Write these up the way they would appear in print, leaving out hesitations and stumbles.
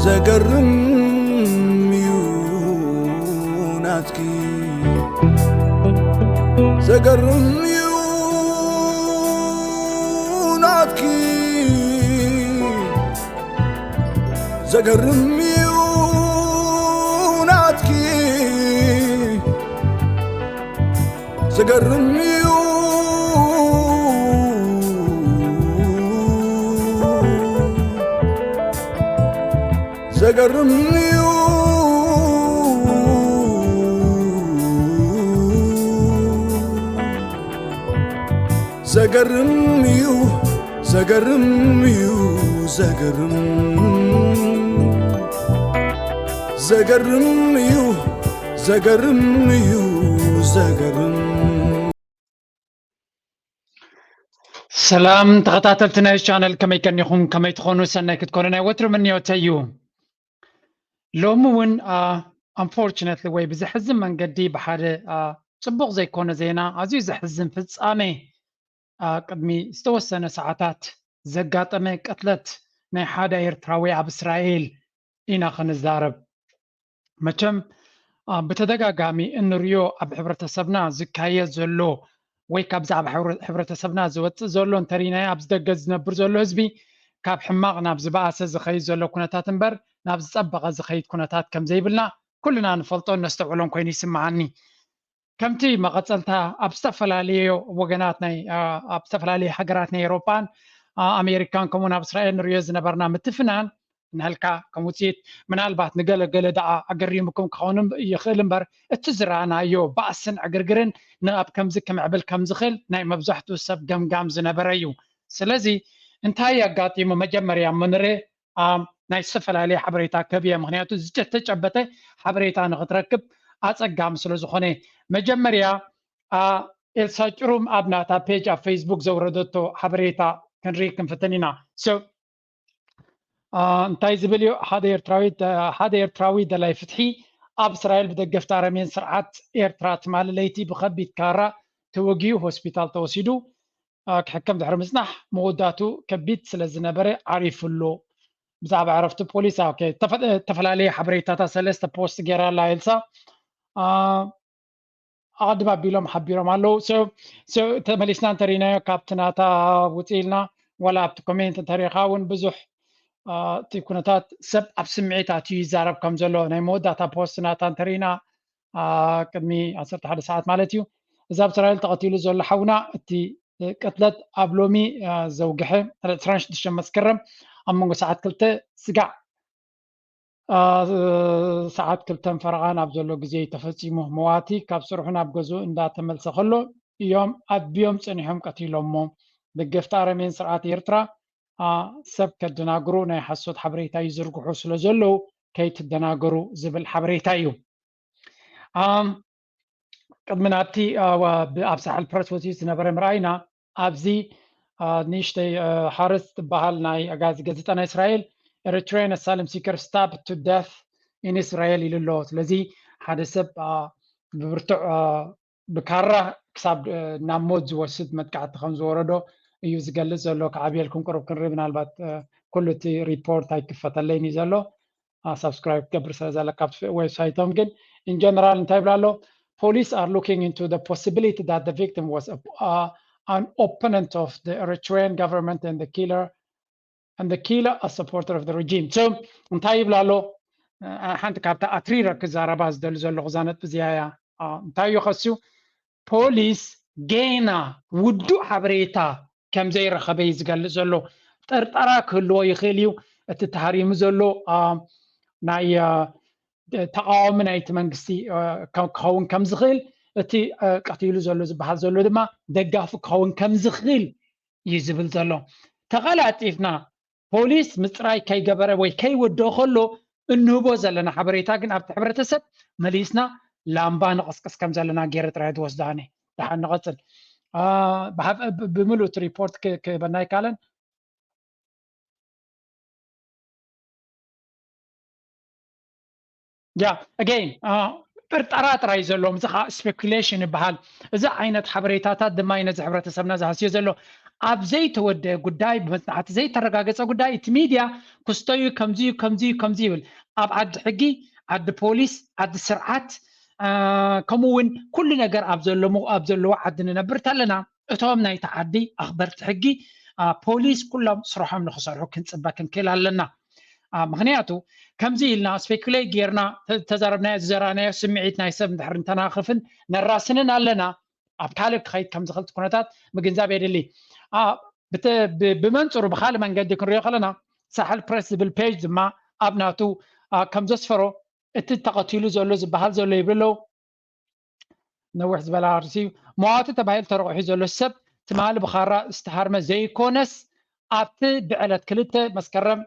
زقرم يوناتكي زقرم يوناتكي زقرم يوناتكي زقرم زقرميو زقرميو زقرميو زقرميو زقرميو زقرم سلام تغطاتلتنا الشانل كما يكن يخون كما يتخونوا سنة كتكوننا وتر من يوتيو لومون unfortunately way بزحزم من قدي بحاله صبغ زي كونه زينا عزيز حزم في الصامي قدمي استوسنا ساعات زقاطمه قتلت ناي حدا إيرتراوي عب إسرائيل إنا خنزارب مچم بتدقاقامي إنو ريو أب حبرتسبنا زكاية زلو ወይ ካብ ዛዕባ ሕብረተሰብና ዝወፅእ ዘሎ እንተሪናዮ ኣብ ዝደገ ዝነብር ዘሎ ህዝቢ ካብ ሕማቕ ናብ ዝበኣሰ ዝኸይድ ዘሎ ኩነታት እምበር ናብ ዝፀበቐ ዝኸይድ ኩነታት ከም ዘይብልና ኩልና ንፈልጦ ነስተውዕሎን ኮይኑ ይስምዓኒ ከምቲ መቐፀልታ ኣብ ዝተፈላለዩ ወገናት ናይ ኣብ ዝተፈላለዩ ሃገራት ናይ ኤውሮፓን ኣሜሪካን ከምኡውን ኣብ እስራኤል ንሪኦ ዝነበርና ምትፍናን ንህልካ ከም ውፅኢት ምናልባት ንገለገለ ደኣ ኣገሪምኩም ክኸውን ይኽእል እምበር እቲ ዝረኣናዮ ባእስን ዕግርግርን ንኣብ ከምዚ ክምዕብል ከም ዝኽእል ናይ መብዛሕትኡ ሰብ ገምጋም ዝነበረ እዩ ስለዚ እንታይ ኣጋጢሙ መጀመርያ ምንርኢ ናይ ዝተፈላለዩ ሓበሬታ ከብየ ምክንያቱ ዝተጨበጠ ሓበሬታ ንኽትረክብ ኣፀጋሚ ስለ ዝኾነ መጀመርያ ኤልሳ ጭሩም ኣብ ናታ ፔጅ ኣብ ፌስቡክ ዘውረደቶ ሓበሬታ ክንርኢ ክንፍትን ኢና እንታይ ዝብል እዩ ሓደ ኤርትራዊ ደላይ ፍትሒ ኣብ እስራኤል ብደገፍቲ ኣረሜን ስርዓት ኤርትራ ትማሊ ለይቲ ብከቢድ ካራ ተወጊኡ ሆስፒታል ተወሲዱ ክሕከም ድሕሪ ምፅናሕ መወዳቱ ከቢድ ስለ ዝነበረ ዓሪፉሎ ብዛዕባ ዕረፍቲ ፖሊስ ዝተፈላለዩ ሓበሬታታት ሰለስተ ፖስት ገይራላ ኤልሳ ኣቅድም ኣቢሎም ሓቢሮም ኣለው ተመሊስና እንተሪናዮ ካብቲ ናታ ውፅኢልና ወላ ኣብቲ ኮሜንት እንተሪኢኻ እውን ብዙሕ እቲ ኩነታት ሰብ ኣብ ስምዒታት እዩ ይዛረብ ከም ዘሎ ናይ መወዳእታ ፖስት ናታ እንተሪኢና ቅድሚ 11 ሰዓት ማለት እዩ እዚ ኣብ እስራኤል ተቐቲሉ ዘሎ ሓውና እቲ ቅትለት ኣብ ሎሚ ዘውግሐ 26 መስከረም ኣብ መንጎ ሰዓት 2 ስጋዕ ሰዓት 2 ፈረቓን ኣብ ዘሎ ግዜ ተፈፂሙ መዋቲ ካብ ስርሑ ናብ ገዝኡ እንዳተመልሰ ከሎ እዮም ኣድብዮም ፀኒሖም ቀቲሎሞ ደገፍቲ ኣረሜን ስርዓት ኤርትራ ሰብ ከደናግሩ ናይ ሓሶት ሓበሬታ ይዝርግሑ ስለ ዘለዉ ከይትደናገሩ ዝብል ሓበሬታ እዩ ቅድሚ ናብቲ ኣብ ሳሕል ፕረስ ወፂኡ ዝነበረ ምርኣይና ኣብዚ ንእሽተይ ሓረስ ትበሃል ናይ ኣጋዚ ገዝጣ ናይ እስራኤል ኤርትራን ኣሳልም ሲከር ስታብ ቱ ዴት ኢን እስራኤል ኢሉ ኣሎ ስለዚ ሓደ ሰብ ብብርቱዕ ብካራ ክሳብ ናብ ሞት ዝወስድ መጥቃዕቲ ከም ዝወረዶ እዩ ዝገልጽ ዘሎ ከዓብየልኩም ቅርብ ክንርኢ ምናልባት ኩሉ እቲ ሪፖርት ኣይክፈተለይን እዩ ዘሎ ሰብስክራይብ ገብር ስለ ዘለካ ዌብሳይቶም ግን ኢን ጀነራል እንታይ ይብላ ኣሎ police are looking into the possibility that the victim was an opponent of the Eritrean government and the killer a supporter of the regime so እንታይ ይብላ ኣሎ ሓንቲ ካብታ ኣትሪራ ክዛረባ ዝደሊ ዘሎ ዛነት ብዝያያ እንታይ እዩ ከስዩ ፖሊስ ገና ውዱእ ሓበሬታ ከም ዘይረኸበ ዝገልጽ ዘሎ ጠርጠራ ክህልዎ ይኽእል እዩ እቲ ተሃሪሙ ዘሎ ናይ ተቃዋሚ ናይቲ መንግስቲ ክኸውን ከም ዝኽእል እቲ ቀቲሉ ዘሎ ዝበሃል ዘሎ ድማ ደጋፊ ክኸውን ከም ዝኽእል እዩ ዝብል ዘሎ ተቐላጢፍና ፖሊስ ምፅራይ ከይገበረ ወይ ከይወድኦ ከሎ እንህቦ ዘለና ሓበሬታ ግን ኣብቲ ሕብረተሰብ መሊስና ላምባ ንቐስቀስ ከም ዘለና ገይረ ጥራይ ትወስዳኒ ድሓን ንቐፅል ብምሉእ ሪፖርት ክበና ይካለን again ጥርጣራ ጥራይ ዘሎም እዚ ስፔኩሌሽን ይበሃል እዚ ዓይነት ሓበሬታታት ድማ ነዚ ሕብረተሰብና ዝሃስዮ ዘሎ ኣብ ዘይተወደ ጉዳይ ብመጽናዕቲ ዘይተረጋገፀ ጉዳይ እቲ ሚድያ ክስተዩ ከምዚ ይብል ኣብ ዓዲ ሕጊ ዓዲ ፖሊስ ዓዲ ስርዓት ከምኡ እውን ኩሉ ነገር ኣብ ዘለዎ ዓዲ ንነብር ኣለና እቶም ናይቲ ዓዲ ኣኽበርቲ ሕጊ ፖሊስ ኩሎም ስርሖም ንኽሰርሑ ክንፅበ ክንክእል ኣለና ምክንያቱ ከምዚ ኢልና ስፔኩሌት ጌርና ተዛረብናዮ ዝዘራናዮ ስምዒት ናይ ሰብ እንድሕር እንተናኽፍን ነራስንን ኣለና ኣብ ካልእ ክኸይድ ከም ዝኽእል ኩነታት ምግንዛብ የድሊ ብመንፅሩ ብካልእ መንገዲ ክንሪኦ ከለና ሳሕል ፕሬስ ዝብል ፔጅ ድማ ኣብ ናቱ ከም ዘስፈሮ እቲ ተቐቲሉ ዘሎ ዝበሃል ዘሎ ይብሎ ነዊሕ ዝበላ ርሲዩ መዋቲ ተባሂሉ ተረቂሑ ዘሎ ሰብ ትማሊ ብኻራ ዝተሃርመ ዘይኮነስ ኣብቲ ብዕለት 2 መስከረም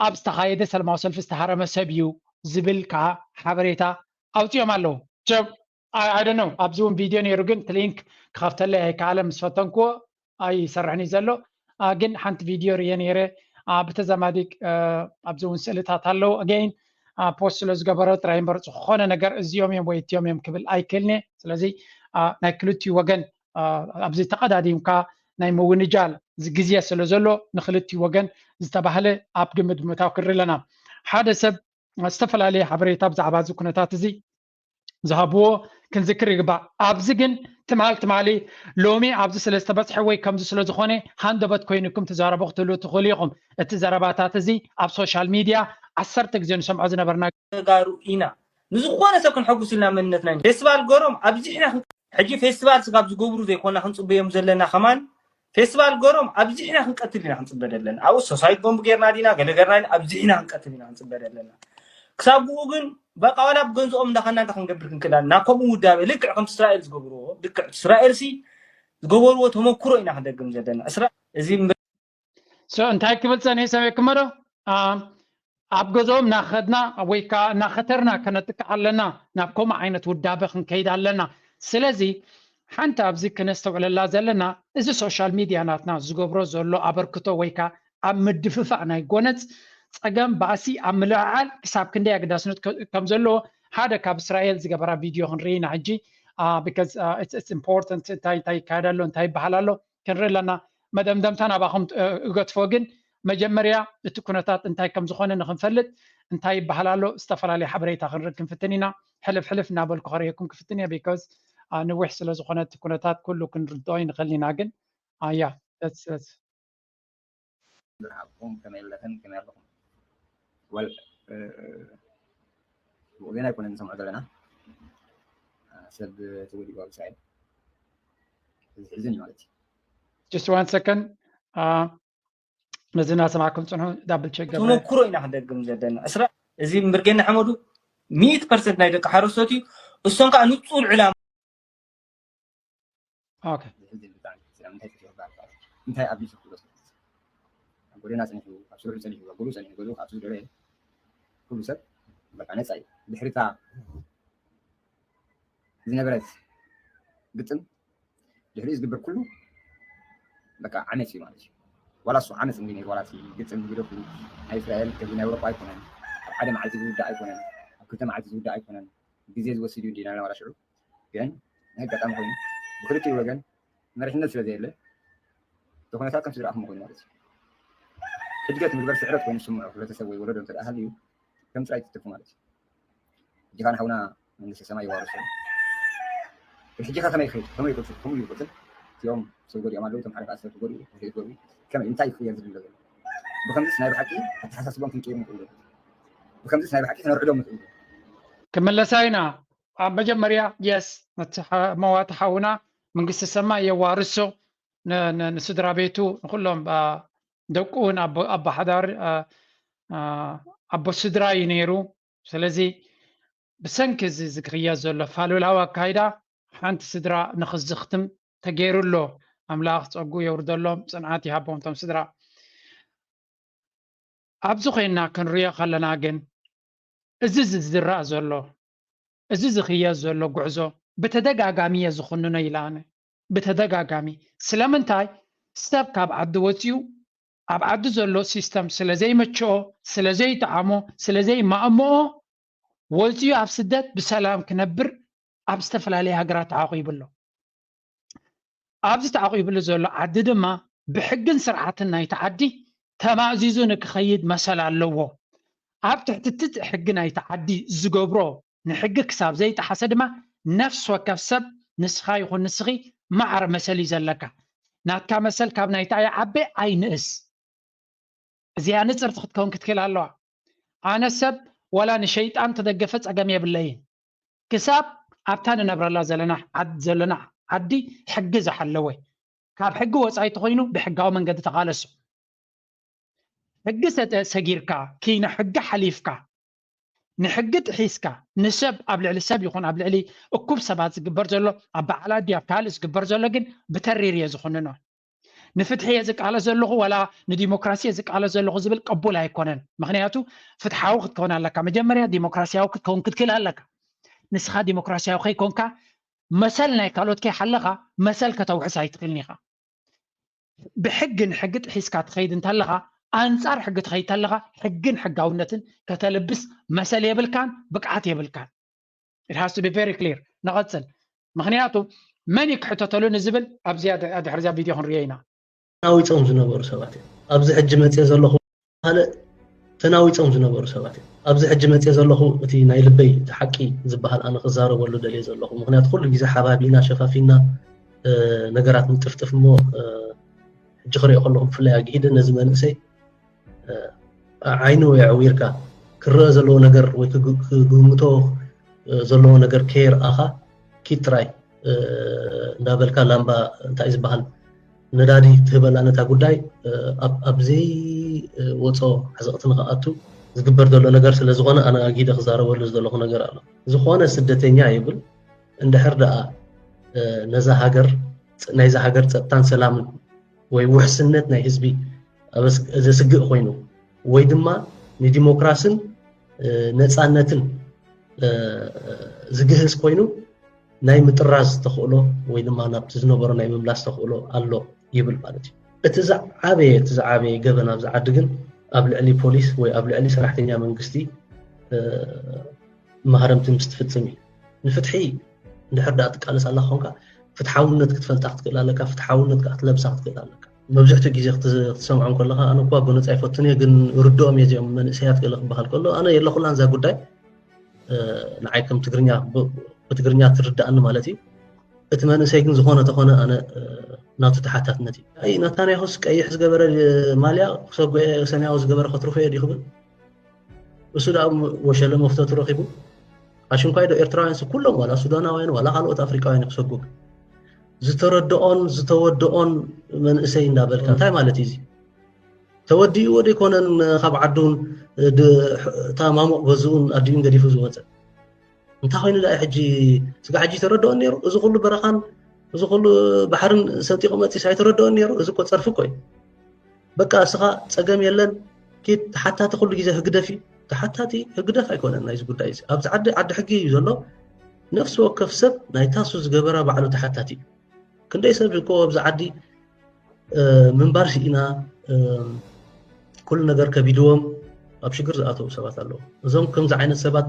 ኣብ ዝተኻየደ ሰላማዊ ሰልፊ ዝተሃረመ ሰብ እዩ ዝብል ከዓ ሓበሬታ ኣውፅኦም ኣለዉ I don't know ኣብዚ እውን ቪድዮ ነይሩ ግን እቲ ሊንክ ክኸፍተለይ ኣይከኣለ ምስ ፈተንክዎ ኣይሰርሕኒ ዘሎ ግን ሓንቲ ቪድዮ ርየ ነይረ ብተዛማዲቅ ኣብዚ እውን ስእልታት ኣለዉ ኣገይን ፖስት ስለ ዝገበረ ጥራይ እምበር ዝኾነ ነገር እዚኦም እዮም ወይ እትዮም እዮም ክብል ኣይክእልኒ ስለዚ ናይ ክልቲኡ ወገን ኣብዚ ተቐዳዲምካ ናይ ምውንጃል ግዜ ስለ ዘሎ ንክልቲኡ ወገን ዝተባህለ ኣብ ግምት ብምእታው ክንርኢ ኣለና ሓደ ሰብ ዝተፈላለየ ሓበሬታ ብዛዕባ እዚ ኩነታት እዚ ዝሃብዎ ክንዝክር ይግባእ ኣብዚ ግን ትማሊ ሎሚ ኣብዚ ስለ ዝተበፅሐ ወይ ከምዚ ስለ ዝኾነ ሃንደበት ኮይንኩም ትዛረቡ ክትህልው ትኽእሉ ኢኹም እቲ ዘረባታት እዚ ኣብ ሶሻል ሚድያ 10 ግዜ ንሰምዖ ዝነበርና ጋሩ ኢና ንዝኾነ ሰብ ክንሐጉስ ኢልና መንነትና ፌስቲቫል ገሮም ኣብዚ ሕና ሕጂ ፌስቲቫል ስጋብ ዝገብሩ ዘይኮና ክንፅበዮም ዘለና ከማን ፌስቲቫል ገሮም ኣብዚ ሕና ክንቀትል ኢና ክንፅበ ዘለና ኣብኡ ሶሳይት ቦምብ ጌርና ዲና ገለገርና ኣብዚ ሕና ክንቀትል ኢና ክንፅበ ዘለና ክሳብ ብኡ ግን በቃ ዋላ ብገንዘኦም እንዳኸና እንታ ክንገብር ክንክእል ናብ ከምኡ ውዳበ ልክዕ ከም እስራኤል ዝገብርዎ ልክዕ እስራኤል ሲ ዝገበርዎ ተመክሮ ኢና ክንደግም ዘለና እዚ እንታይ ክብል ፀኒሐ ሰበይክሞ ዶ ኣብ ገዝኦም እናኸድና ወይ ከዓ እናኸተርና ከነጥቅዕ ኣለና ናብ ከምኡ ዓይነት ውዳበ ክንከይድ ኣለና ስለዚ ሓንቲ ኣብዚ ክነስተውዕለላ ዘለና እዚ ሶሻል ሚድያ ናትና ዝገብሮ ዘሎ ኣበርክቶ ወይ ከዓ ኣብ ምድፍፋእ ናይ ጎነፅ ፀገም ባእሲ ኣብ ምልዕዓል ክሳብ ክንደይ ኣገዳስነት ከም ዘለዎ ሓደ ካብ እስራኤል ዝገበራ ቪድዮ ክንርኢ ኢና ሕጂ because it's important እንታይ ይካየድ ኣሎ እንታይ ይበሃል ኣሎ ክንርኢ ኣለና መደምደምታ ናባኹም እገትፎ ግን መጀመርያ እቲ ኩነታት እንታይ ከም ዝኾነ ንክንፈልጥ እንታይ ይበሃል ኣሎ ዝተፈላለየ ሓበሬታ ክንርኢ ክንፍትን ኢና ሕልፍ እናበልኩ ከሪአኩም ክፍትን እየ because ንውሕ ስለ ዝኾነ እቲ ኩነታት ኩሉ ክንርድኦ ይንኽእል ኢና ግን ያ وبين يكون نسمع لنا سب تقولي قال سعيد زين مالتي just 1 second نزلنا سمعكم صنعوا دبل تشيك تمكروا إنا حدقم زدنا أسرع زي مرجعنا حمدو 100% نايدك حرصتي الصنقة نطول علام اوكي انت ابي شكرا قولنا سنحو ابشروا سنحو قولوا سنحو قولوا ابشروا دري كل سب بقى نسعي بحريتا زي نبرت قتل دحريز قبر كله بقى عنسي مالش ولا سو عنس مني ولا في قتل بيقولوا في اسرائيل كبينا اوروبا يكونن عدم عايز يودا يكونن كنت ما عايز يودا يكونن ጊዜ ዝወስዱ ዲና ለማራ ሽሩ ግን هكذا ኮይኑ ብክልቲኡ ወገን መሪሕነት ስለ ዘየለ ተኮነታት ከም ስድራኹም ኮይኑ ማለት እዩ ሕድገት ምግበር ስዕረት ኮይኑ ስምዑ ሕብረተሰብ ወይ ወለዶ እንተደኣ ሃልዩ ከም ጥራይ ትትርፉ ማለት እዩ ጅኻን ሓውና መንግስቲ ሰማይ ይዋርሱ ሕጂኻ ከመይ ይኸይድ ከመይ ይቆፅል ከምኡ ይቆፅል እዚኦም ሰብ ገዲኦም ኣለዉ እቶም ሓደካ ሰብ ትገድኡ ትገድኡ ከመይ እንታይ ይኽየል ዝብል ዘሎ ብከምዚስ ናይ ብሓቂ ኣተሓሳስቦም ክንቀይሩ ንኽእሉ ብከምዚስ ናይ ብሓቂ ክነርዕዶም ንኽእሉ ክምለሳ ኢና ኣብ መጀመርያ የስ መዋቲ ሓውና መንግስቲ ሰማይ የዋርሶ ንስድራ ቤቱ ንኩሎም ደቁን ኣቦ ሓዳር ኣቦ ስድራ እዩ ነይሩ ስለዚ ብሰንኪ እዚ ዝክየድ ዘሎ ፋሉላዊ ኣካይዳ ሓንቲ ስድራ ንክዝኽትም ተገይሩሎ ኣምላኽ ፀጉ የውርደሎም ፅንዓት ይሃቦም ቶም ስድራ ኣብዚ ኮይና ክንሪኦ ከለና ግን እዚ ዝዝራእ ዘሎ እዚ ዝክየድ ዘሎ ጉዕዞ ብተደጋጋሚ እየ ዝኽንኖ ኢላነ ብተደጋጋሚ ስለምንታይ ሰብ ካብ ዓዲ ወፂኡ ኣብ ዓዲ ዘሎ ሲስተም ስለዘይመችኦ ስለዘይጠዓሞ ስለዘይማእምኦ ወፂኡ ኣብ ስደት ብሰላም ክነብር ኣብ ዝተፈላለየ ሃገራት ተዓቂቡ ኣሎ أبزت عقيب لزول عدد ما بحجن سرعتنا يتعدي تمازيزو نكخيد مثلا اللو أبتح تتت حجنا يتعدي زجبرو نحجك ساب زي تحسد ما نفس وكسب نسخي يخون نسخي معر مسلي زلك ناتكا مسل كابنا يتعي عبي أي نقص زي نصر تكون كتكل الله أنا سب ولا نشيط أن تدقفت أقامي بالليل كساب أبتان نبر الله زلنا عدي حجز حلوي كاب حجو وصاي تخينو بحجاو من قد تقالسو حجست سجيركا كي نحج حليفكا نحجت حيسكا نسب قبل على السب يكون قبل علي اكوب سبات زقبر زلو ابا على دياب كالس زقبر زلو جن بترير يزخننا نفتح يزق على زلو ولا نديمقراطيه يزق على زلو زبل قبول هيكونن مخنياتو فتحاو كتكون لك مجمريا ديمقراطياو كتكون كتكل لك نسخه ديمقراطياو خي كونكا مثلنا كالوت كي حلقه مثل كتوعس هيتقلنيها بحق حقت حيسكا تخيد انت لها أنصار حق تخيت لها حقن حقاونتن كتلبس مسألة يبلكان بقعات يبلكان it has to be very clear نغتسل مخنياتو من يكحتتلون الزبل أبزيادة أدي حرزاب فيديو هون ريينا تناوي تصوم زنبور سباتي أبزي حجمت يزلخو هلا تناوي تصوم زنبور سباتي أبزي حجمت يزلخو تي نايل بي تحكي زبهال أنا خزارة ولو دليل يزلخو مخنيات كل جزء حبابينا شفافينا نقرات متفتف مو جخري أقولهم في اللي أجيد نزمان سي عينو يعويركا كرر زلو نجر ويكجومتو زلو نجر كير آخا كيتراي نابلكا لامبا تايز بحال ندادي تهبل أنا تقولي أبزي وصو حزقتنا خاطو زكبر دلو نجر سلزغنا أنا أجيد خزارة ولا زلو نجر على زخوانا سدتين يعيبل عند حردا نزا هاجر تان سلام ويحسنت ناي حزبي بس إذا سجق خوينو ويدما نديمقراسن نصانتن زجهز خوينو ناي متراز تخولو ويدما نابت زنبر ناي مملاس تخولو الله يبل مالتي اتزعابي جبنا بزعدغن قبل علي بوليس وي قبل علي سراحتنيا منغستي مهرمت مستفتمي نفتحي ندحر اتقالس الله خونكا فتحاولنت كتفلطح تقلالك فتحاولنت كتلبسح تقلالك مبزحت جيزي تسمعون كلها انا كوا غنص ايفوتني ግን ردوم يجيم من سيات قلق بحال كله انا يلا خلان ذا ጉዳይ نعيكم تግርኛ بتግርኛ تردأن مالتي اتمنى ግን ዝኾነ ተኾነ انا ናቱ ተሓታትነቲ አይ ናታንያሁስ ቀይሕ ዝገበረ ማልያ ሰጎየ ሰማያዊ ዝገበረ خطرفه ይድኽብል እሱ ዳም ወሸለ መፍተቱ ረኺቡ አሽንኳይዶ ኤርትራውያንስ ኩሎም ወላ ሱዳናውያን ወላ ካልኦት አፍሪካውያን ክሰጉግ ዝተወደኦን መንእሰይ እንዳበልካ እንታይ ማለት እዩ ተወዲኡ ወደ ኮነን ካብ ዓዱን ታማሞ በዙን አዲን ገዲፉ ዝወፀ እንታይ ኮይኑ ዳይ ሕጂ ስጋ ሕጂ ተረድኦን ነይሩ እዚ ኩሉ በረኻን እዚ ኩሉ ባሕርን ሰንጢቆ መፂ ሳይተረድኦን ነይሩ እዚ እኮ ፀርፊ ኮይ በቃ ስኻ ፀገም የለን ኪት ሓታቲ ኩሉ ግዜ ህግደፊ ተሓታቲ ህግደፍ ኣይኮነን ናይዚ ጉዳይ እዚ ኣብዚ ዓዲ ሕጊ እዩ ዘሎ ነፍሲ ወከፍ ሰብ ናይ ታሱ ዝገበረ ባዕሉ ተሓታቲ كندي سبب كو بزعدي من بارسينا كل نجار كبيدوم أبشكر زاتو سبات الله زم كم زعين السبات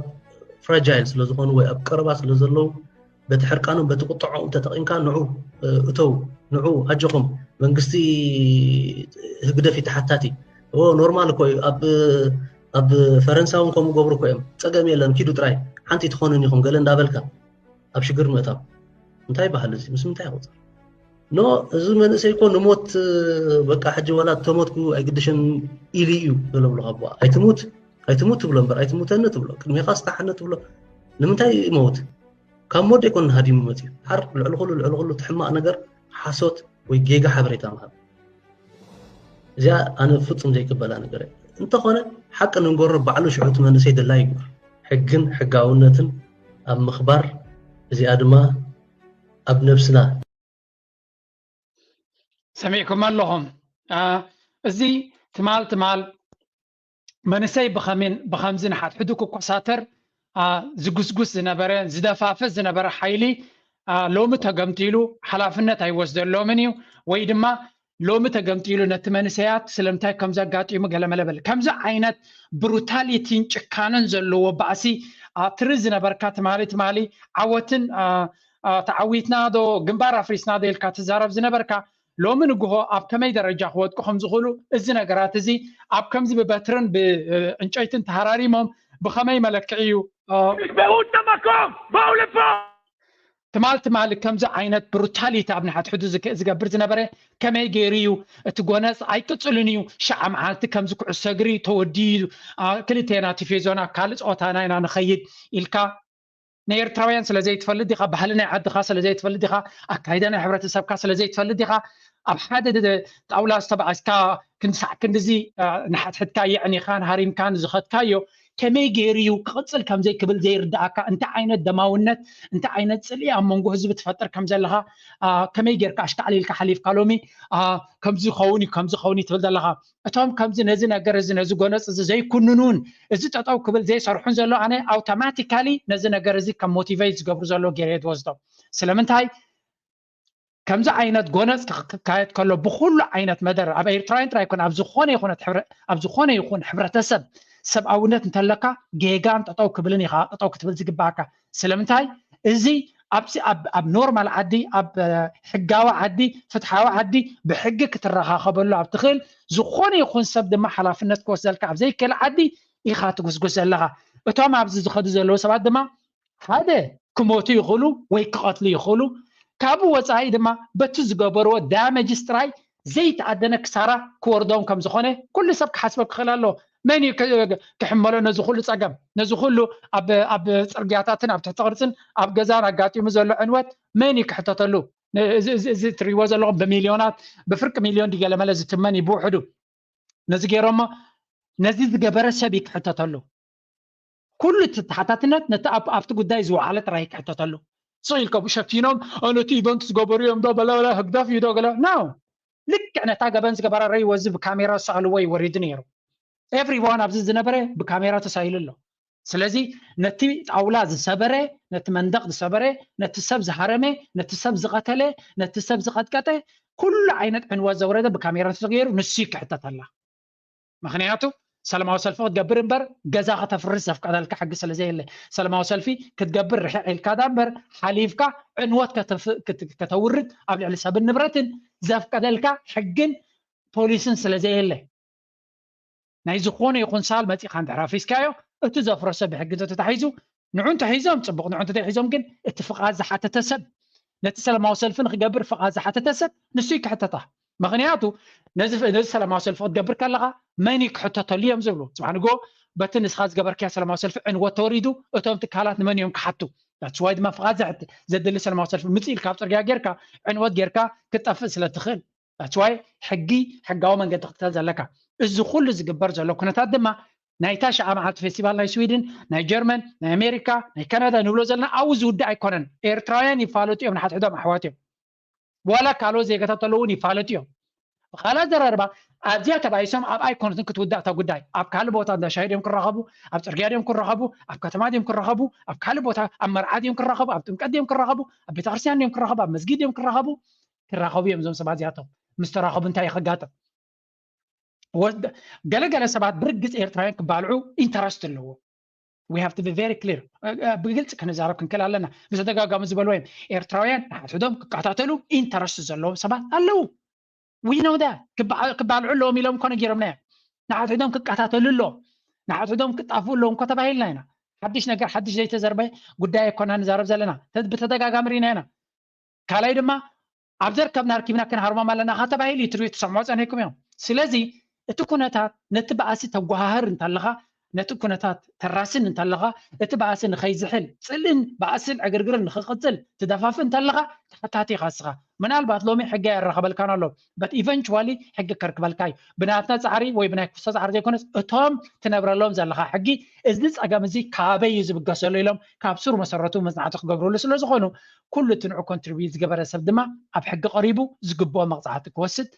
فراجايل سلزقون وأبقربا سلزلو بتحركانهم بتقطعوا تتقين كان نعو أجهم من قصتي هقدر في تحتاتي هو نورمال كوي أب فرنساون كم جبرو كويم تجمع لهم كيدو تراي حنتي تخونني خم قالن دابلكا أبشكر متى انتهي بحالتي بس انتهي وصل نو زمن سيكون نموت بقى حج ولا تموتكو ايقدشن اليو بلو لغبوا ايتموت بلو بر ايتموت انت بلو كلمه خاص تحنت بلو لمنتاي يموت كم مود يكون هادي ممتي حر العلغلو تحما نجر حاسوت ويجيغا حبريتا مهاب زي انا فصم زي كبلا نجر انت خونا حق نقرب بعلو شعوت من سيد الله يقر حقن حقاونتن اب مخبر زي ادما اب نفسنا سمعكم اللهم زي تمال منسي بخمزين حد حدوكو كساتر زغزغز زنبره زدفافز زنبره حيلي لوم تغمتيلو حلافنت ايوزدلو منيو وي دما لوم تغمتيلو نتمنسيات سلمتاي كمزا غاطيمو غلملبل كمزا عينت بروتاليتين ጭካነን ዘለዎ ባሲ ትርዝ ነበርካ ተማሊ عوتن تعويتنا دو جنبار أفريسنا ديل كاتزارب زنبركا لو من جوه أب كمي درجة خوات كهم زغلو الزنا جرات زي أب كم زي ببترن بإنشايتن تهراري مم بخمي ملكعيو بقول تمكم بقول فوق تمال كم زي عينت بروتاليتي أبني حد حدوز إذا برز نبره كمي جيريو تجونس أي كتسلنيو شعم عالت كم زي كعسجري تودي كل تيناتي في زونا كالس أوتانا أنا نخيد إلكا نير تراويان سلزي تفلدي خا بحلنا عد خاص سلزي تفلدي خا أكيدنا حبرة السب كاس سلزي تفلدي خا أبحد أولا استبع اسكا كنزي نحت حد كاي يعني خان هاريم كان زخت كايو كمي جيريو قصل كم زي قبل زي رداكا انت عينت دماونت انت عينت سلي امونغو حزب تفطر كم زلها كمي جير كاشك علي الكحليف قالومي كم زي خوني تبل دلها اتهم كم زي نزي نغر زي نزي غونس زي كننون ازي تطاو قبل زي سرحون زلو انا اوتوماتيكالي نزي نغر زي كم موتيفيت زغبر زلو جيريد وزدو سلامنتاي كم زي عينت غونس كايت كله بكل عينت مدر اب ايرتراين تراي كون اب زخونه يكون حبرتسب سبعونت انتلقى جيجان تطاو كبلني خا تطاو كتبل زغباكا سلامنتاي ازي اب نورمال عدي اب حقاو عدي فتحاو عدي بحق كترخاخبلو اب تخيل زخونه يكون سب دما حلافنت كوسلك اب زي كل عدي يخات غزغزلها اتوم اب زخد زلو سبات دما هذا كموتي يخلو وي قتل يخلو كابو وصاي دما بتو زغبرو دامج ستراي زي تعدنا كساره كوردوم كم زخونه كل سب حسبك خلالو من كحملو نزخل صقم نزخل اب صرغياتاتن اب تحتقرصن اب غزان اغاطيم زلو عنوت من يكحتتلو زي تريوا زلو بمليونات بفرق مليون ديغلا ملز تمني بوحدو نزغيرما نزي زغبر سبيك حتتلو كل تحتاتنت نتاب افت غداي زو على تراي كحتتلو صيلك بشفتينهم انا تي ايفنت زغبريم دو بلا هقداف يدو غلا نو لك انا تاغبن زغبر ري وزب كاميرا سالو وي وريدنيرو everyone ابز زنبره بكاميرا تسايللو سلازي نتي اولاد زسبره نت مندق زسبره نت سب زحرمه نت سب زقتله نت سب زقطقته كل عينت عنوا زورده بكاميرا تغير نسيك حتى الله مخنياتو سلاماو سلفي تقبر امبر غزا تفرس فقدالك حق سلازي له سلاماو سلفي كتقبر رحيل كادامبر حليفك عنوات كتورد قبل على حساب النبرتن زفقدالك حقن بوليسن سلازي له ناي زخونه يكون سال متي خان تعرفيسكايو اتو زفرسه بحق تتحيزو نعون تحيزهم تصبق نعون تحيزهم كن اتفاق زحته تسب نتسلم مع سلفن خجبر فق زحته تسب نسيك حتى طه مغنياتو نزف سلام مع سلف تقبر كلغه مانيك حتى اليوم زبلو سبحان جو بتنس خاز قبر كاس سلام مع سلف ان وتوريدو اتوم تكالات من يوم كحتو ذاتس وايد ما فغازعت زد لي سلام مع سلف متيل كابتر غيركا ان ود غيركا كطفس لتخل ذاتس واي حقاو من قد تختال زلكا እዚ ኩሉ ዝግበር ዘሎ ኩነታት ድማ ናይ ታሽ ዓመት ፌስቲቫል ናይ ስዊድን ናይ ጀርመን ናይ ኣሜሪካ ናይ ካናዳ ንብሎ ዘለና ኣብ ዝውድእ ኣይኮነን ኤርትራውያን ይፋለጡ እዮም ንሓትሕዶም ኣሕዋት እዮም ዋላ ካልኦት ዜጋታት ኣለውን ይፋለጡ እዮም ብኻልእ ዘረርባ ኣብዚያ ተባይሶም ኣብ ኣይኮነትን ክትውዳእ እታ ጉዳይ ኣብ ካልእ ቦታ እንዳሻሂድ እዮም ክራኸቡ ኣብ ፅርግያ እዮም ክራኸቡ ኣብ ከተማ እዮም ክራኸቡ ኣብ ካልእ ቦታ ኣብ መርዓት እዮም ክራኸቡ ኣብ ጥምቀት እዮም ክራኸቡ ኣብ ቤተክርስትያን እዮም ክራኸቡ ኣብ መስጊድ እዮም ክራኸቡ እዮም እዞም ሰባት እዚኣቶም ምስ ተራኸቡ እንታይ ይኸጋጥም ገለገለ ሰባት ብርግፅ ኤርትራውያን ክባልዑ ኢንተረስት ኣለዎ we have to be very clear ብግልጽ ክንዛረብ ክንክል ኣለና ብተደጋጋሚ ዝበልዎ እዮም ኤርትራውያን ንሓትሕዶም ክከታተሉ ኢንተረስት ዘለዎም ሰባት ኣለዉ we know that ክባልዑ ኣለዎም ኢሎም ኮነ ገይሮምና እዮም ንሓትሕዶም ክከታተሉ ኣለዎም ንሓትሕዶም ክጣፍኡ ኣለዎም እኮ ተባሂልና ኢና ሓድሽ ነገር ሓድሽ ዘይተዘርበ ጉዳይ ኣይኮና ንዛረብ ዘለና ብተደጋጋሚ ሪና ኢና ካልኣይ ድማ ኣብ ዘርከብና ርኪብና ክንሃርሞም ኣለና ካ ተባሂሉ ትሪኡ ትሰምዑ ፀኒሕኩም እዮም ስለዚ እቲ ኩነታት ነቲ በኣሲ ተጓሃህር እንተለኻ ነቲ ኩነታት ተራስን እንተለኻ እቲ በኣሲ ንኸይዝሕል ፅልን በኣስን ዕግርግርን ንኽቕፅል ትደፋፍእ እንተለኻ ተኸታቲ ኻስኻ ምናልባት ሎሚ ሕጊ ኣይረኸበልካን ኣሎ በት ኢቨንቹዋሊ ሕጊ ከርክበልካ እዩ ብናትና ፃዕሪ ወይ ብናይ ክፍቶ ፃዕሪ ዘይኮነስ እቶም ትነብረሎም ዘለኻ ሕጊ እዚ ፀገም እዚ ካበይ እዩ ዝብገሰሉ ኢሎም ካብ ሱር መሰረቱ መፅናዕቲ ክገብርሉ ስለ ዝኾኑ ኩሉ እቲ ንዑ ኮንትሪቢዩት ዝገበረ ሰብ ድማ ኣብ ሕጊ ቀሪቡ ዝግብኦ መቕፃዕቲ ክወስድ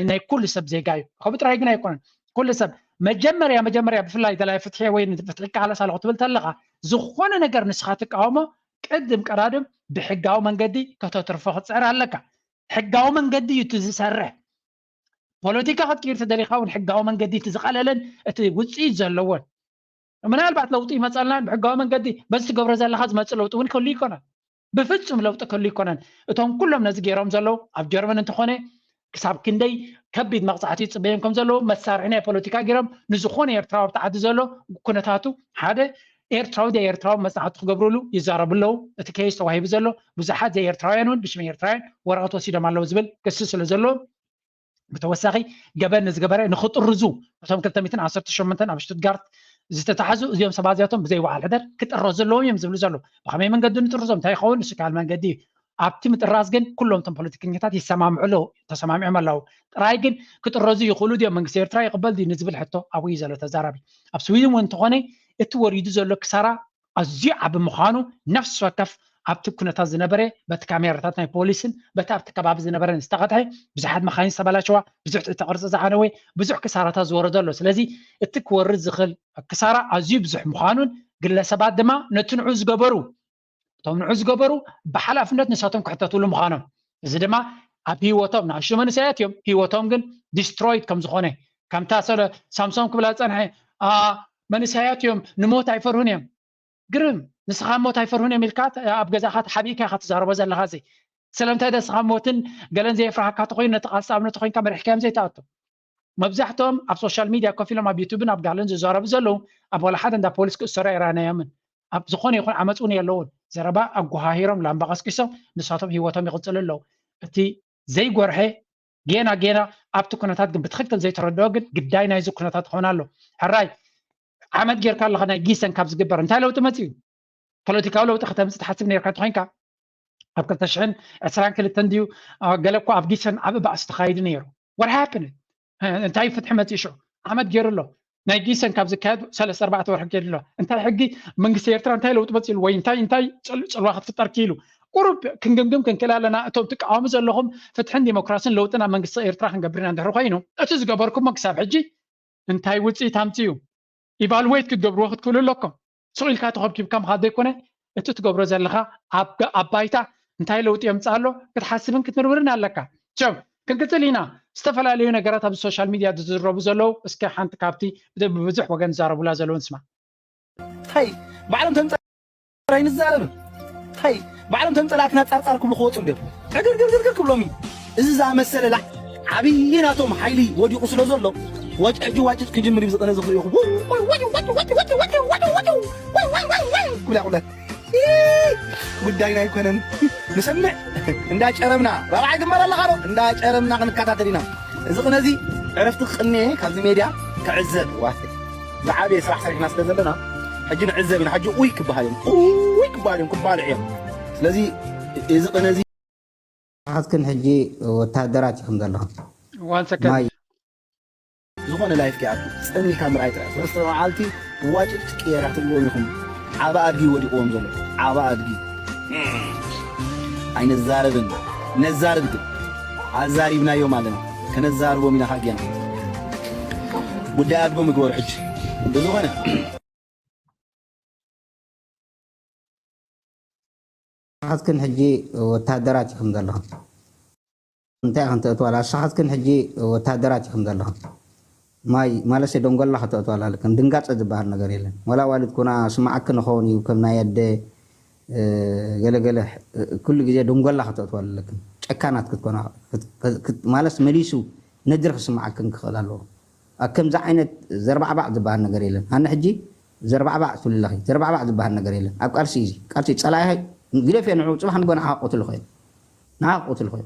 ናይ ኩሉ ሰብ ዜጋ እዩ ከምኡ ጥራይ ግን ኣይኮነን ኩሉ ሰብ መጀመርያ ብፍላይ ተላይ ፍትሒ ወይ ፍትሒ ካለሳ ኣለኹ ትብል ተለኻ ዝኾነ ነገር ንስኻ ትቃወሞ ቅድም ቀዳድም ብሕጋዊ መንገዲ ከተትርፎ ክትፅዕር ኣለካ ሕጋዊ መንገዲ እዩ እቲ ዝሰርሕ ፖለቲካ ክትቅይር ተደሊኻ እውን ሕጋዊ መንገዲ እቲ ዝቐለለን እቲ ውፅኢት ዘለዎን ምናልባት ለውጢ ይመፀልናን ብሕጋዊ መንገዲ በዚ ትገብሮ ዘለኻ ዝመፅእ ለውጢ እውን ክህሉ ይኮነን بفصم لو تكل يكونن اتهم كلهم ناس غيرهم زلو اب جرمن انت خونه كساب كندي كبيد مقصعتي صبينكم زلو مسارحنا بوليتيكا غيرهم نزخونه يرتراو تعد زلو كنتاتو حدا ኤርትራዊ ደ ኤርትራዊ መጽሓት ክገብሩሉ ይዛረብለው እቲ ከይስ ተዋሂብ ዘሎ ብዙሓት ዘ ኤርትራውያንን ብሽመ ኤርትራውያን ወረቐት ወሲዶም ኣለዉ ዝብል ክስ ስለ ዘሎ ብተወሳኺ ገበን ዝገበረ ንኽጥርዙ እቶም 218 ኣብ ሽቱትጋርት ዝተታሓዙ እዚኦም ሰባት እዚኣቶም ብዘይወዓል ሕደር ክጥረዙ ዘለዎም እዮም ዝብሉ ዘሎ ብኸመይ መንገዲ ንጥርዞም እንታይ ይኸውን ንሱ ካል መንገዲ ኣብቲ ምጥራዝ ግን ኩሎም እቶም ፖለቲከኛታት ይሰማምዑ ተሰማሚዖም ኣለዉ ጥራይ ግን ክጥረዙ ይኽእሉ ድዮም መንግስቲ ኤርትራ ይቕበል ድዩ ንዝብል ሕቶ ኣብኡ እዩ ዘሎ ተዛራቢ ኣብ ስዊድን እውን እንተኾነ እቲ ወሪዱ ዘሎ ክሳራ ኣዝዩ ዓብ ምዃኑ ነፍሲ ወከፍ ኣብቲ ኩነታት ዝነበረ በቲ ካሜራታት ናይ ፖሊስን በቲ ኣብቲ ከባቢ ዝነበረ ዝተቐጥሐ ብዙሓት መኻይን ዝተበላሸዋ ብዙሕ ተቕርፂ ዝዓነወ ብዙሕ ክሳራታት ዝወረዶ ኣሎ ስለዚ እቲ ክወርድ ዝኽእል ክሳራ ኣዝዩ ብዙሕ ምዃኑን ግለሰባት ድማ ነቲ ንዑ ዝገበሩ እቶም ንዑ ዝገበሩ ብሓላፍነት ንሳቶም ክሕተትሉ ምዃኖም እዚ ድማ ኣብ ሂወቶም ንኣሽቱ መንእሰያት እዮም ሂወቶም ግን ዲስትሮይድ ከም ዝኾነ ከምታ ሳምሶን ክብላ ፀንሐ መንእሰያት እዮም ንሞት ኣይፈርሁን እዮም ግርም ንስኻ ሞት ኣይፈርሁን እዮም ኢልካ ኣብ ገዛኻ ሓቢእካ ኢኻ ትዛረቦ ዘለኻ እዚ ስለምንታይ ደስኻ ሞትን ገለን ዘየፍራህካ ተኮይኑ ነቲ ቃልሲ ኣብነቱ ኮይንካ መሪሕካ እዮም ዘይተኣቱ መብዛሕትኦም ኣብ ሶሻል ሚድያ ኮፍ ኢሎም ኣብ ዩቱብን ኣብ ጋለን ዝዛረቡ ዘለዉ ኣብ ወላ ሓደ እንዳ ፖሊስ ክእሰሩ ኣይረኣናዮምን ኣብ ዝኾነ ይኹን ዓመፅ እውን የለውን ዘረባ ኣጓሂሮም ላምባ ቀስቂሶም ንሳቶም ሂወቶም ይቕፅሉ ኣለዉ እቲ ዘይጎርሐ ጌና ኣብቲ ኩነታት ግን ብትክክል ዘይተረድኦ ግን ግዳይ ናይዚ ኩነታት ክኾን ኣሎ ሕራይ ዓመት ጌርካ ኣለኻ ናይ ጊሰን ካብ ዝግበር እንታይ ለውጢ መፅኡ ፖለቲካዊ ለውጢ ከተምፅእ ትሓስብ ነርካ ተኮይንካ ኣብ 2022 ድዩ ገለ እኳ ኣብ ጊሰን ዓብ ባእሲ ተኻይዱ ነይሩ what happened እንታይ ፍትሒ መፅኡ ሽዑ ዓመት ገይሩ ኣሎ ናይ ጊሰን ካብ ዝካየድ 3-4 ወርሒ ገይሩ ኣሎ እንታይ ሕጊ መንግስቲ ኤርትራ እንታይ ለውጢ መፅኡ ወይ እንታይ ፅልዋ ክትፍጠር ኪኢሉ ቁሩብ ክንግምግም ክንክእል ኣለና እቶም ትቃወሙ ዘለኹም ፍትሕን ዲሞክራሲን ለውጥን ኣብ መንግስቲ ኤርትራ ክንገብርና እንድሕር ኮይኑ እቲ ዝገበርኩሞ ክሳብ ሕጂ እንታይ ውፅኢት ኣምፅኡ ኢቫሉዌት ክትገብርዎ ክትክእሉ ኣለኩም ስኢልካ ተኸብኪብካ ምኻድ ዘይኮነ እቲ ትገብሮ ዘለኻ ኣብ ባይታ እንታይ ለውጢ የምፅእ ኣሎ ክትሓስብን ክትምርምርን ኣለካ ሸው ክንቅፅል ኢና ዝተፈላለዩ ነገራት ኣብ ሶሻል ሚድያ ዝዝረቡ ዘለዉ እስከ ሓንቲ ካብቲ ብብዙሕ ወገን ዝዛረቡላ ዘለዉ ንስማ ታይ ባዕሎም ተንፀራይ ንዛረብ ታይ ባዕሎም ተንፀላትና ፃርፃርኩም ክወፁ ዶ ዕግርግርግርግር ክብሎም እዩ እዚ ዝኣመሰለ ላ ዓብዪ ናቶም ሓይሊ ወዲቑ ስለ ዘሎ ወጭ ዋጭት ክጅምር ይብዝቀነ ዝኽሩ ይኹ ጉዳይና ይኮነን ንሰምዕ እንዳጨረምና ረብዓ ግመር ኣለኻ ዶ እንዳጨረምና ክንከታተል ኢና እዚ ቅነዚ ዕረፍቲ ክቕኒ ካብዚ ሜድያ ክዕዘብ ዝዓበየ ስራሕ ሰሪሕና ስለ ዘለና ሕጂ ንዕዘብ ኢና ሕጂ ውይ ክበሃል እዮም ክባልዕ እዮም ስለዚ እዚ ቅነዚ ሓትክን ሕጂ ወታደራት ኢኹም ዘለኹም ዝኾነ ላይፍ ኪኣቱ ፀኒልካ ምርኣይ ጥራሕ ሰለስተ መዓልቲ ዋጭት ቅየራ ትብዎም ኢኹም ዓባ ኣድጊ ወዲቕዎም ዘሎ ዓባ ኣድጊ ኣይነዛረብን ነዛርብ ግን ኣዛሪብናዮም ኣለና ከነዛርቦም ኢና ሓጊና ጉዳይ ኣድጎም ይግበሩ ሕጂ ብዝኾነ ሓትክን ሕጂ ወታደራት ኢኹም ዘለኹም እንታይ ኢኹም ተእትዋላ ሻሓትክን ሕጂ ወታደራት ኢኹም ዘለኹም ማይ ማለሰ ደንጎላ ከተእትዋላ ከም ድንጋፀ ዝበሃል ነገር የለን ወላ ዋሊድ ኩና ስማዓክ ንኸውን እዩ ከም ናይ ኣደ ገለገለ ኩሉ ግዜ ደንጎላ ከተእትዋላ ለክን ጨካናት ክትኮና ማለስ መሊሱ ነድሪ ክስማዓክን ክኽእል ኣለዎ ኣብ ከምዚ ዓይነት ዘርባዕባዕ ዝበሃል ነገር የለን ኣነ ሕጂ ዘርባዕባዕ ትብልለኺ ዘርባዕባዕ ዝበሃል ነገር የለን ኣብ ቃልሲ እዚ ቃልሲ ፀላኢ ግደፍ ንዑ ፅባሕ ንጎ ንዓኻ ቆትሉ ኮይኑ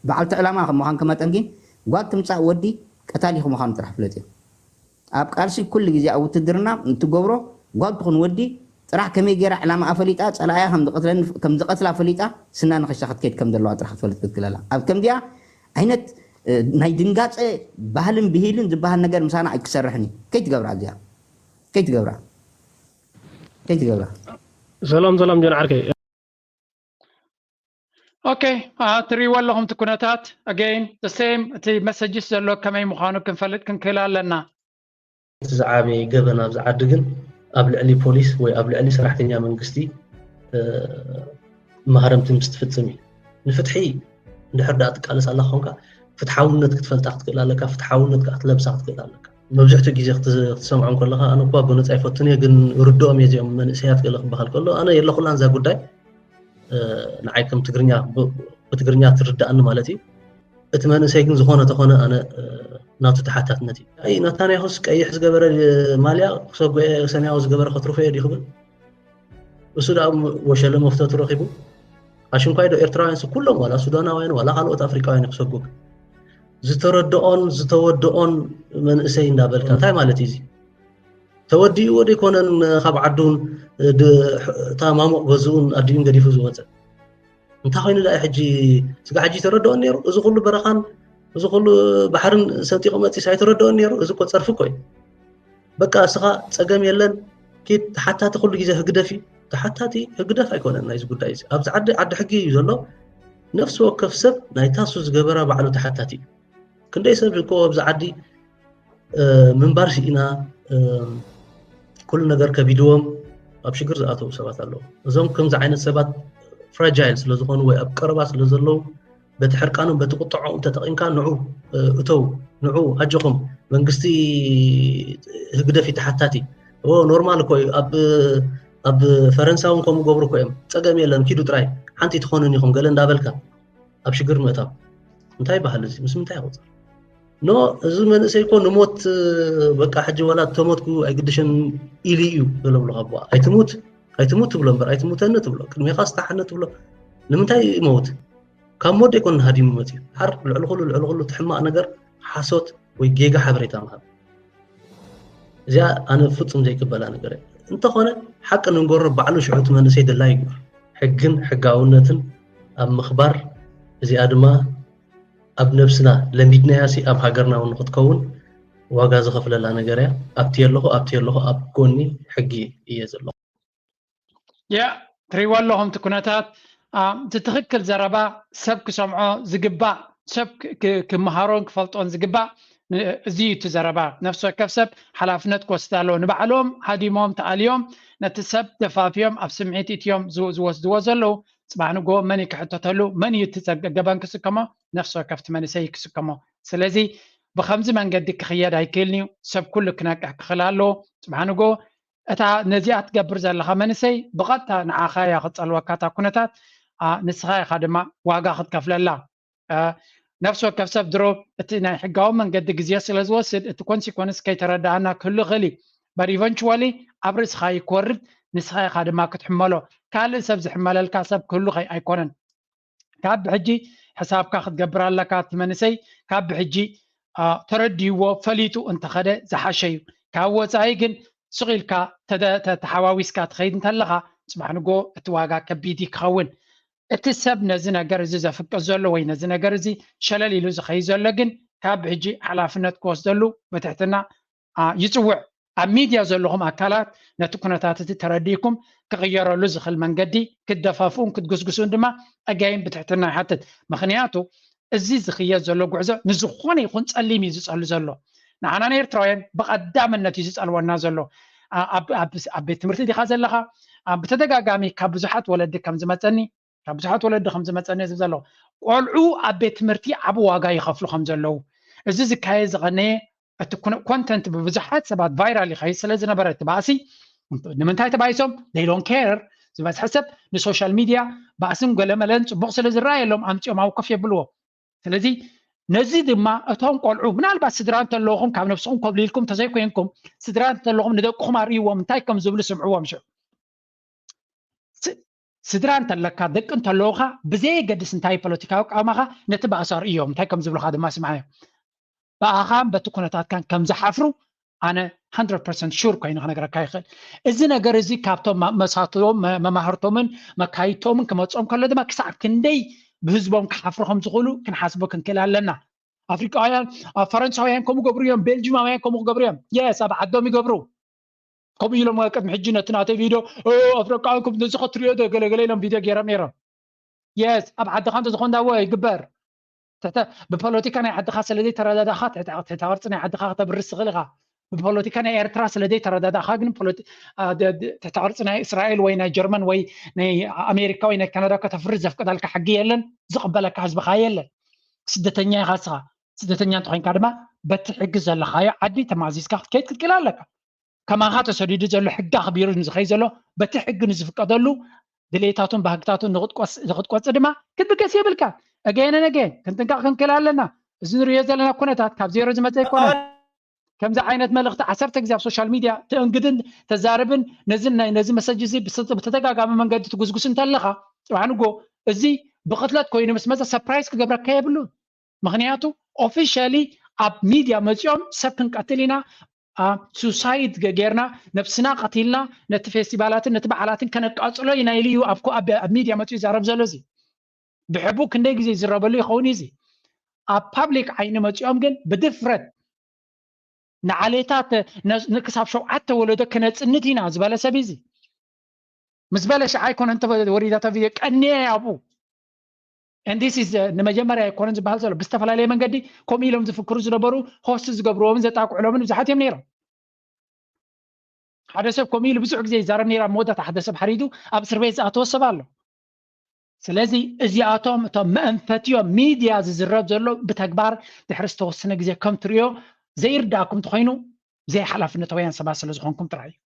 በዓልቲ ዕላማ ከም ምዃን ከመጠን ግን ጓል ትምፃእ ወዲ ቀታሊ ኢኹም ምዃኑ ጥራሕ ፍለጥ እዮም ኣብ ቃልሲ ኩሉ ግዜ ኣብ ውትድርና እንትገብሮ ጓል ትኹን ወዲ ጥራሕ ከመይ ገይራ ዕላማ ኣፈሊጣ ፀላእያ ከም ዝቐትላ ፈሊጣ ስና ንኸሻ ክትከይድ ከም ዘለዋ ጥራሕ ክትፈልጥ ክትክለላ ኣብ ከምዚኣ ዓይነት ናይ ድንጋፀ ባህልን ብሂልን ዝበሃል ነገር ምሳና ኣይክሰርሕን እዩ ከይትገብራ እዚኣ ከይትገብራ ሰላም ጀን ዓርከይ Okay, ትሪእዎ ኣለኹም እቲ ኩነታት again the same እቲ መሰጅስ ዘሎ ከመይ ምዃኑ ክንፈልጥ ክንክእል ኣለና እቲ ዝዓበየ ገበና ኣብዚ ዓዲ ግን ኣብ ልዕሊ ፖሊስ ወይ ኣብ ልዕሊ ሰራሕተኛ መንግስቲ ማህረምቲ ምስ ትፍፅም እዩ ንፍትሒ እንድሕር ዳኣ ትቃለስ ኣላ ኮንካ ፍትሓውነት ክትፈልጣ ክትክእል ኣለካ ፍትሓውነት ክትለብሳ ክትክእል ኣለካ መብዛሕትኡ ግዜ ክትሰምዖም ከለካ ኣነ እኳ ብነፃ ይፈትን እየ ግን ርድኦም እየ እዚኦም መንእሰያት ገለ ክበሃል ከሎ ኣነ የለኹላን እዛ ጉዳይ ንዓይከም ትግርኛ ብትግርኛ ትርዳእኒ ማለት እዩ እቲ መንእሰይ ግን ዝኾነ ተኾነ ኣነ ናቱ ተሓታትነት እዩ ኣይ ናታንያሁስ ቀይሕ ዝገበረ ማልያ ክሰጉዐ ሰማያዊ ዝገበረ ከትርፎ እየ ድዩ ክብል እሱ ዳ ወሸለ መፍተቱ ረኺቡ ኣሽንኳይ ዶ ኤርትራውያን ኩሎም ዋላ ሱዳናውያን ዋላ ካልኦት ኣፍሪካውያን ክሰጉግ ዝተወድኦን መንእሰይ እንዳበልካ እንታይ ማለት እዩ ተወዲኡ ወደ ይኮነን ካብ ዓዱን ታማሞቕ ገዝኡን ኣድዩን ገዲፉ ዝወፅእ እንታይ ኮይኑ ዳ ሕጂ ስጋ ሕጂ ተረድኦን ነይሩ እዚ ኩሉ በረኻን እዚ ኩሉ ባሕርን ሰንጢቑ መፂስ ኣይተረድኦን ነይሩ እዚ እኮ ፀርፊ ኮይ በቃ እስኻ ፀገም የለን ኪድ ተሓታቲ ኩሉ ግዜ ህግደፊ ተሓታቲ ህግደፍ ኣይኮነን ናይዚ ጉዳይ እዚ ኣብዚ ዓዲ ሕጊ እዩ ዘሎ ነፍሲ ወከፍ ሰብ ናይ ታሱ ዝገበረ ባዕሉ ተሓታቲ እዩ ክንደይ ሰብ እኮ ኣብዚ ዓዲ ምንባር ሲኢና ኩሉ ነገር ከቢድዎም ኣብ ሽግር ዝኣተው ሰባት ኣለዉ እዞም ከምዚ ዓይነት ሰባት ፍራጃይል ስለ ዝኾኑ ወይ ኣብ ቀረባ ስለ ዘለዉ በቲ ሕርቃኖም በቲ ቁጥዖም ተጠቒምካ ንዑ እተው ንዑ ኣጀኹም መንግስቲ ህግደፊ ተሓታቲ ኖርማል እኮ እዩ ኣብ ፈረንሳውን ከምኡ ገብሩ እኮ እዮም ፀገም የለን ኪዱ ጥራይ ሓንቲ ትኾኑን ኢኹም ገለ እንዳበልካ ኣብ ሽግር ምእታው እንታይ ባህል እዚ ምስ ምንታይ ይቆፅር ኖ እዚ መንእሰይ እኮ ንሞት በቃ ሕጂ ወላ ተሞትኩ ኣይግድሽን ኢሊ እዩ ዝብለብሉ ካብዋ ኣይትሙት ትብሎ እምበር ኣይትሙተኒ ትብሎ ቅድሚኻ ስታሓኒ ትብሎ ንምንታይ ይመውት ካብ ሞት ኣይኮን ሃዲሙ መት እዩ ሓር ልዕሊ ኩሉ ትሕማቕ ነገር ሓሶት ወይ ጌጋ ሓበሬታ ምሃብ እዚኣ ኣነ ፍፁም ዘይቅበላ ነገር እያ እንተኾነ ሓቂ ንንገሮ ባዕሉ ሽዑት መንእሰይ ድላ ይግበር ሕግን ሕጋውነትን ኣብ ምኽባር እዚኣ ድማ ኣብ ነብስና ለሚድናያሲ ኣብ ሃገርና እውን ክትከውን ዋጋ ዝኸፍለላ ነገር እያ ኣብቲ ኣለኹ ኣብ ጎኒ ሕጊ እየ ዘለኹ ያ ትሪእዎ ኣለኹም እቲ ኩነታት እቲ ትኽክል ዘረባ ሰብ ክሰምዖ ዝግባእ ሰብ ክመሃሮን ክፈልጦን ዝግባእ እዚ እቲ ዘረባ ነፍሲ ወከፍ ሰብ ሓላፍነት ክወስድ ኣለዎ ንባዕሎም ሃዲሞም ተኣልዮም ነቲ ሰብ ደፋፍዮም ኣብ ስምዒት እትዮም ዝወስድዎ ዘለዉ ፅባሕ ንጎ መን ክሕተተሉ መን እዩ እቲ ገበን ክስከሞ ነፍሲ ወከፍቲ መንእሰይ ክስከሞ ስለዚ ብከምዚ መንገዲ ክኽየድ ኣይክእልኒ እዩ ሰብ ኩሉ ክነቅሕ ክኽእል ኣለዎ ፅባሕ ንጎ እታ ነዚኣ ትገብር ዘለካ መንእሰይ ብቐጥታ ንዓኻ እያ ክፀልወካ እታ ኩነታት ንስኻ ኢኻ ድማ ዋጋ ክትከፍለላ ነፍሲ ወከፍ ሰብ ድሮ እቲ ናይ ሕጋዊ መንገዲ ግዜ ስለ ዝወስድ እቲ ኮንሲኮንስ ከይተረዳእና ክህሉ ይኽእል እዩ በር ኢቨንቹዋሊ ኣብ ርእስኻ ይክወርድ ንስኻ ኢኻ ድማ ክትሕመሎ ካልእ ሰብ ዝሕመለልካ ሰብ ክህሉ ኣይኮነን ካብ ብሕጂ ሕሳብካ ክትገብር ኣለካ እቲ መንእሰይ ካብ ብሕጂ ተረዲይዎ ፈሊጡ እንተኸደ ዝሓሸ እዩ ካብ ወፃኢ ግን ስቂልካ ተሓዋዊስካ ትኸይድ እንተለኻ ፅባሕ ንጎ እቲ ዋጋ ከቢድ ክኸውን እቲ ሰብ ነዚ ነገር እዚ ዘፍቅድ ዘሎ ወይ ነዚ ነገር እዚ ሸለል ኢሉ ዝኸይድ ዘሎ ግን ካብ ብሕጂ ሓላፍነት ክወስደሉ በትሕትና ይፅውዕ ኣብ ሚድያ ዘለኹም ኣካላት ነቲ ኩነታት እቲ ተረዲእኩም ክቕየረሉ ዝኽእል መንገዲ ክትደፋፍኡን ክትግስግሱን ድማ ኣጋይን ብትሕትና ይሓትት ምክንያቱ እዚ ዝኽየድ ዘሎ ጉዕዞ ንዝኾነ ይኹን ፀሊም እዩ ዝፀሉ ዘሎ ንዓና ንኤርትራውያን ብቐዳምነት እዩ ዝፀልወና ዘሎ ኣብ ቤት ትምህርቲ ዲኻ ዘለኻ ብተደጋጋሚ ካብ ብዙሓት ወለዲ ከም ዝመፀኒ ዝብል ዘሎ ቆልዑ ኣብ ቤት ትምህርቲ ዓብ ዋጋ ይኸፍሉ ከም ዘለዉ እዚ ዝካየድ ዝቐነየ እቲ ኮንተንት ብብዙሓት ሰባት ቫይራል ይኸይድ ስለ ዝነበረ እቲ ባእሲ ንምንታይ ተባይሶም they don't care ዝበዝሐ ሰብ ንሶሻል ሚድያ ባእስን ገለመለን ፅቡቕ ስለ ዝረኣየሎም ኣምፂኦም ኣብ ኮፍ የብልዎ ስለዚ ነዚ ድማ እቶም ቆልዑ ምናልባት ስድራ እንተለኹም ካብ ነፍስኩም ከብሊልኩም ተዘይኮንኩም ስድራ እንተለኹም ንደቅኹም ኣርእይዎም እንታይ ከም ዝብሉ ስምዕዎም ሽዑ ስድራ እንተለካ ደቂ እንተለውካ ብዘይ ገድስ እንታይ ፖለቲካዊ ቃውማኻ ነቲ ባእሲ ኣርእዮም እንታይ ከም ዝብሉካ ድማ ስምዓዮም በኣኻን በቲ ኩነታትካን ከም ዝሓፍሩ ኣነ 100% ሹር ኮይኑ ክነግረካ ይኽእል እዚ ነገር እዚ ካብቶም መሳቶም መማህርቶምን መካይቶምን ክመፅኦም ከሎ ድማ ክሳብ ክንደይ ብህዝቦም ክሓፍሩ ከም ዝኽእሉ ክንሓስቦ ክንክእል ኣለና ኣፍሪካውያን ፈረንሳውያን ከምኡ ገብሩ እዮም ቤልጅማውያን ከምኡ ክገብሩ እዮም የስ ኣብ ዓዶም ይገብሩ ከምኡ ኢሎም ቅድሚ ሕጂ ነቲ ናተይ ቪድዮ ኣፍሪካውያን ከም ነዚ ከትሪኦ ዶ ገለገለ ኢሎም ቪድዮ ገይሮም ነይሮም የስ ኣብ ዓድኻ እንተዝኾን ዳወ ይግበር ብፖለቲካ ናይ ዓድኻ ስለዘይ ተረዳዳእኻ ትሕቲ ቅርፂ ናይ ዓድኻ ክተብርስ ትኽእል ኢኻ ብፖለቲካ ናይ ኤርትራ ስለዘይ ተረዳዳእኻ ግን ትሕቲ ቅርፂ ናይ እስራኤል ወይ ናይ ጀርመን ወይ ናይ ኣሜሪካ ወይ ናይ ካናዳ ከተፍርስ ዘፍቅዳልካ ሕጊ የለን ዝቕበለካ ህዝብኻ የለን ስደተኛ ኢኻ ንስኻ ስደተኛ እንተኮይንካ ድማ በቲ ሕጊ ዘለኻዮ ዓዲ ተማዚዝካ ክትከይድ ክትክእል ኣለካ ከማኻ ተሰዲዱ ዘሎ ሕጊ ኣኽቢሩ ንዝኸይድ ዘሎ በቲ ሕጊ ንዝፍቀደሉ دليتاتون بهكتاتون نغطقص دما كتبكس يبلكا اجين كنتنقع كنكلالنا زنرو يزلنا كونتات كاب زيرو زمت يكون كم عينت ملغت 10 تجزا سوشيال ميديا تنقدن تزاربن نزل مسجزي بتتقاقم منقد تغزغس انتلخا وعنقو ازي بقتلات كوين مسمزه سربرايز كغبر كيبلو مغنياتو اوفيشالي اب ميديا مزيوم سبن قتلنا سوسايد غيرنا نفسنا قتلنا نت فيستيفالات نت بعالات كنقاصلو ينايليو ابكو اب ميديا مزيو زارب زلوزي بحبو كندي غزي زربلو يخوني زي اب بابليك عين مزيوم جن بدفرت نعليتات نكسب شوعات ولدو كنصنتينا زباله سبيزي مزبلش عايكون انت وريداتا فيديو قني يا ابو and this is نمجمريا يكون زبال زلو بستفلالي منقدي كوم إلهم زفكرو زنبرو هوست زقبروهم زتاقو علومن بزحاتهم نيرا حدثب كوم إلو بزعق زي زارم نيرا مودة حدثب حريدو أب سربيز آتو سبالو سلازي ازي آتوم مأنفتيو ميديا زرب زلو بتكبار تحرس توسنك زي كم تريو زي إرداكم تخينو زي حلافنا تويان سباسل زخونكم ترعي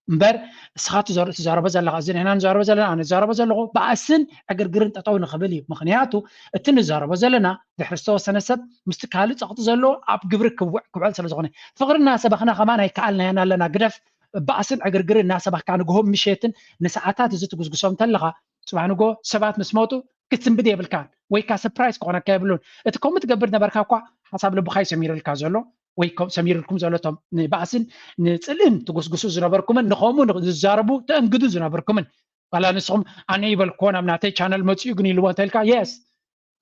مبر سخات زارب زلغ ازين هنا زارب زلنا انا زارب زلغو باسن اغرغرن تطاو نخبلي مخنياتو اتن زارب زلنا دحرستو سنسب مستكال صقط زلو اب غبر كبعل سلازغني فقرنا سبخنا كمان هي كالنا هنا لنا غدف باسن اغرغرنا سبخ كان غهم مشيتن نساعات زت غزغسوم تلغا صبحنغو سبات مسموتو كتسنبدي بالكان وي كا سربرايز كونا كابلون اتكم تقبر نبركا كو حساب لبخاي سمير الكازلو ويكم سمير لكم زلتهم نباسن نصلن تغسغسو زنبركم نخومو نزاربو تنقدو زنبركم ولا نسخم اني بالكونا مناتي channel مصيو غني لو تلكا يس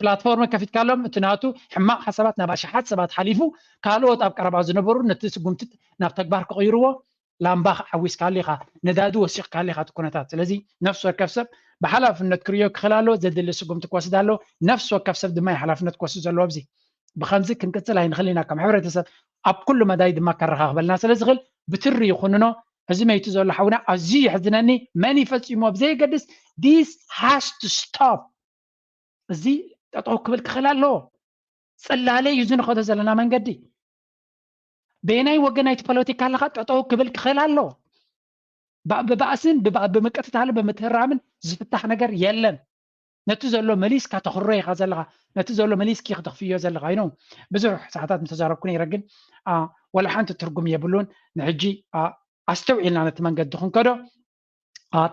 بلاتفورم كفيت كالم تناتو حما حساباتنا باشحات سبات حليفو كالوت اب قربا زنبرو نتسغمت ناب تكبار كغيرو لامباخ حويس كاليخا ندادو وسيق كاليخا تكونتات لذي نفس وكفسب بحلافنت كريو خلالو زدل سغمت كوسدالو نفس وكفسب دماي حلافنت كوسدالو ابزي بخمزه كنقصل هاي نخلينا كم حبرتسب اب كل مداي دما كرخا قبلنا سلازغل بتري يخوننو هزي ما يتزول حونا ازي حزناني ماني فصيمو بزي قدس this has to stop زي تطو قبل خلالو صلالي يزن خد زلنا منقدي بيناي وغنايت بوليتيكا لخا تطو قبل خلالو بباسن بمقتت على بمتهرامن زفتح ነገር የለን ነቲ ዘሎ መሊስ ካተخሮ ይኻ ዘለኻ ነቲ ዘሎ መሊስ ኪ ክተኽፍዮ ዘለኻ ይኖ ብዙሕ ሰዓታት ምተዛረብኩን ይረግን ወላ ሓንቲ ትርጉም የብሉን ንሕጂ ኣስተውዒልና ነቲ መንገዲ ክንከዶ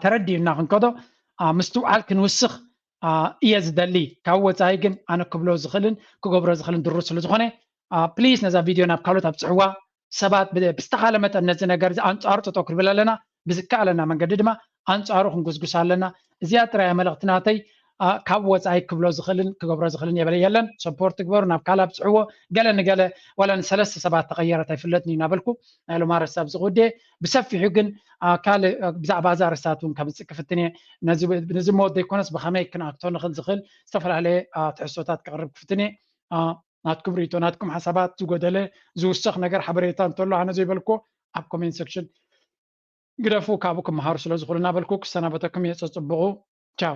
ተረዲእና ክንከዶ ምስትውዓል ክንውስኽ እየ ዝደሊ ካብ ወፃኢ ግን ኣነ ክብሎ ዝኽእልን ክገብሮ ዝኽእልን ድሩስ ስለ ዝኾነ ፕሊዝ ነዛ ቪድዮ ናብ ካልኦት ኣብፅዕዋ ሰባት ብዝተኻለ መጠን ነዚ ነገር ኣንፃሩ ጠጠው ክንብል ኣለና ብዝከኣለና መንገዲ ድማ ኣንፃሩ ክንጉስጉስ ኣለና እዚኣ ጥራይ መልእኽትናተይ ካብ ወፃኢ ክብሎ ዝኽእልን ክገብሮ ዝኽእልን የበለ የለን ሰፖርት ግበሩ ናብ ካልእ ኣብፅዕዎ ገለ ንገለ ወላ ንሰለስተ ሰባት ተቐየረት ኣይፍለጥኒ እናበልኩ ናይ ሎማ ርሳብ ዝቕውዴ ብሰፊሑ ግን ካልእ ብዛዕባ እዛ ርሳት እውን ከምፅእ ክፍትን እየ ነዚ መወት ዘይኮነስ ብኸመይ ክንኣክቶ ንኽእል ዝኽእል ዝተፈላለየ ትሕዝቶታት ክቕርብ ክፍትን እየ ናትኩም ሪቶ ናትኩም ሓሳባት ዝጎደለ ዝውስኽ ነገር ሓበሬታ እንተሎ ኣነ ዘይበልኮ ኣብ ኮሜንት ሴክሽን ግደፉ ካብኡ ክመሃሩ ስለ ዝኽእሉ እናበልኩ ክሰናበተኩም እየ ፀፅብቑ ቻው